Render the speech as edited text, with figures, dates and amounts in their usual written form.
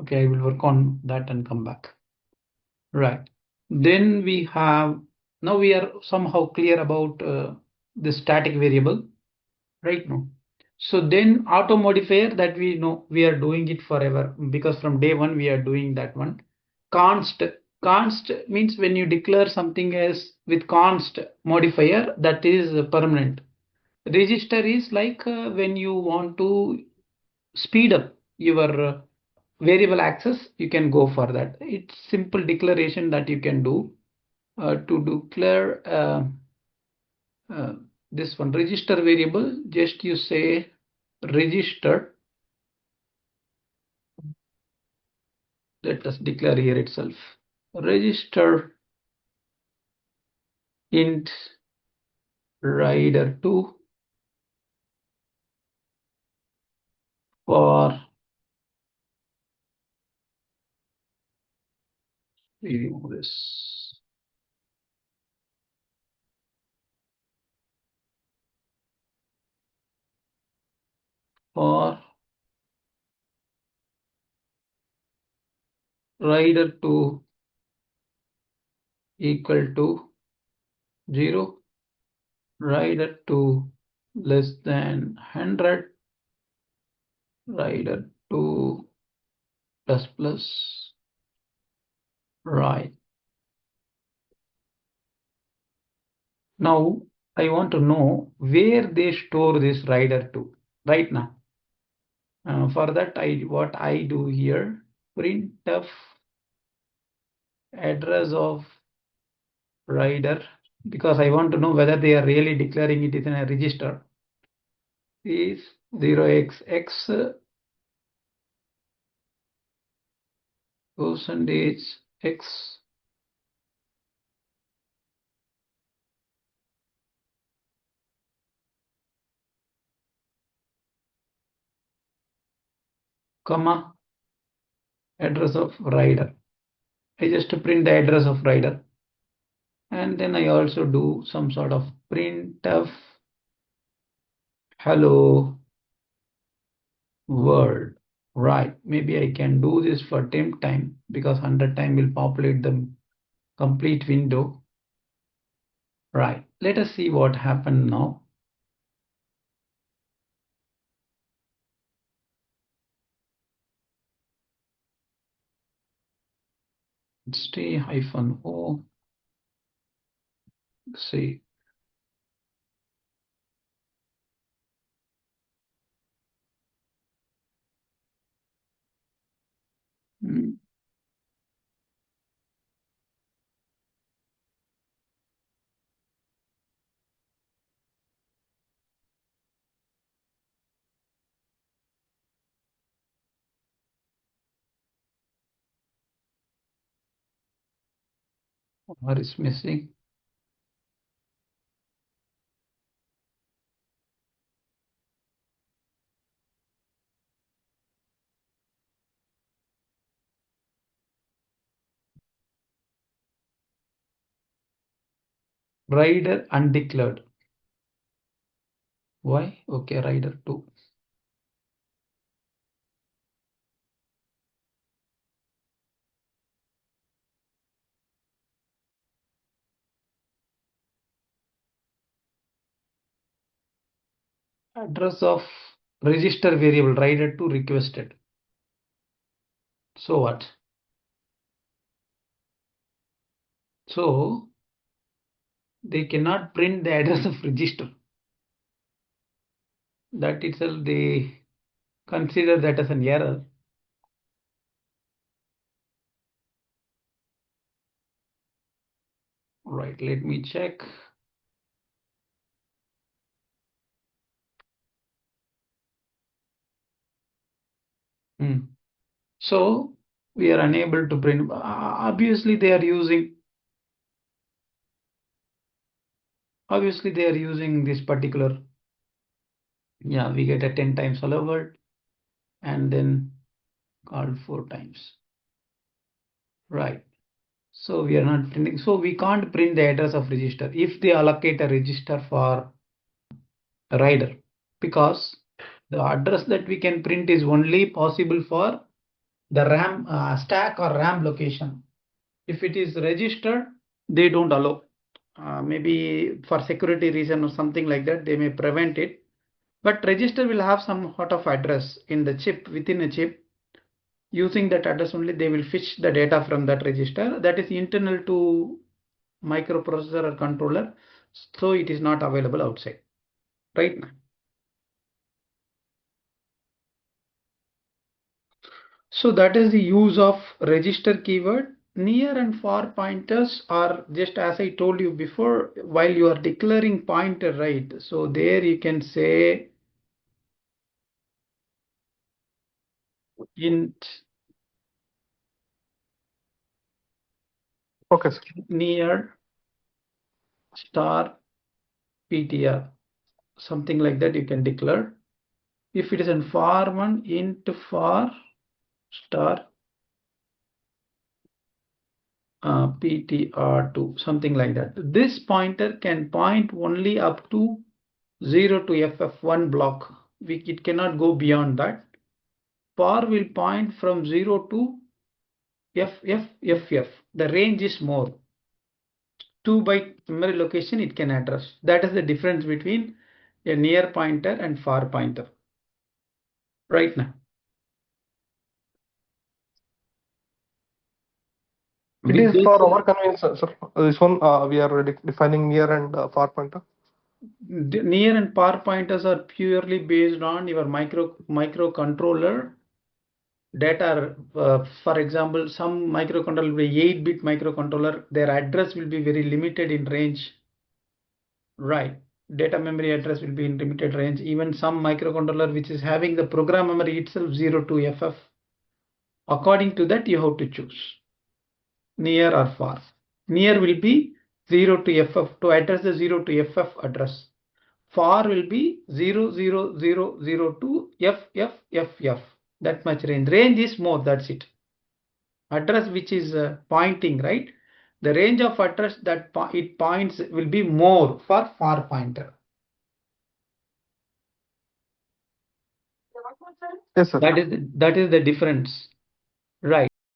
Okay, I will work on that and come back. Right. Then we have, now we are somehow clear about the static variable, right now. So then auto modifier, that we know we are doing it forever because from day one we are doing that one. Const, const means when you declare something as with const modifier, that is permanent. Register is like when you want to speed up your variable access, you can go for that. It's simple declaration that you can do to declare uh, this one register variable. Just you say register. Let us declare here itself register int rider2 for, remove this, for rider2 equal to 0, rider2 less than 100, rider2 plus plus, right. Now I want to know where they store this rider2 right now. For that, what I do here, printf address of rider, because I want to know whether they are really declaring it is in a register, is 0xx percentage x comma address of rider. I just print the address of rider, and then I also do some sort of printf hello world. Right, maybe I can do this for temp time because 100 time will populate the complete window. Right, let us see what happened now. Stay hyphen o, see. What is missing? Rider undeclared. Why? Okay, rider 2. Address of register variable rider 2 requested. So what? So they cannot print the address of register. That itself they consider that as an error. Right, let me check. So we are unable to print. Obviously they are using this particular, yeah, we get a 10 times hello world and then called 4 times. Right. So we are not printing. So we can't print the address of register if they allocate a register for a rider, because the address that we can print is only possible for the RAM stack or RAM location. If it is registered, they don't allow. Maybe for security reason or something like that, they may prevent it. But register will have some sort of address in the chip, within a chip. Using that address only, they will fetch the data from that register. That is internal to microprocessor or controller, so it is not available outside. Right now. So that is the use of register keyword. Near and far pointers are just as I told you before, while you are declaring pointer, right? So there you can say int Okay, sir. near star PTR, something like that you can declare. If it is in far one, int far star PTR2, something like that. This pointer can point only up to 0 to FF1 block. It cannot go beyond that. Far will point from 0 to FF. The range is more. 2 byte memory location it can address. That is the difference between a near pointer and far pointer. Right now. It is for our convenience, sir. This one we are defining near and far pointer. Near and far pointers are purely based on your microcontroller data. For example, some microcontroller will be 8-bit microcontroller, their address will be very limited in range. Right. Data memory address will be in limited range. Even some microcontroller which is having the program memory itself 0 to FF. According to that, you have to choose near or far. Near will be 0 to FF to address the 0 to FF address. Far will be 00000 to FFFF. That much range. Range is more, that's it. Address which is pointing, right? The range of address that it points will be more for far pointer. Yes, sir. That is the difference. Right.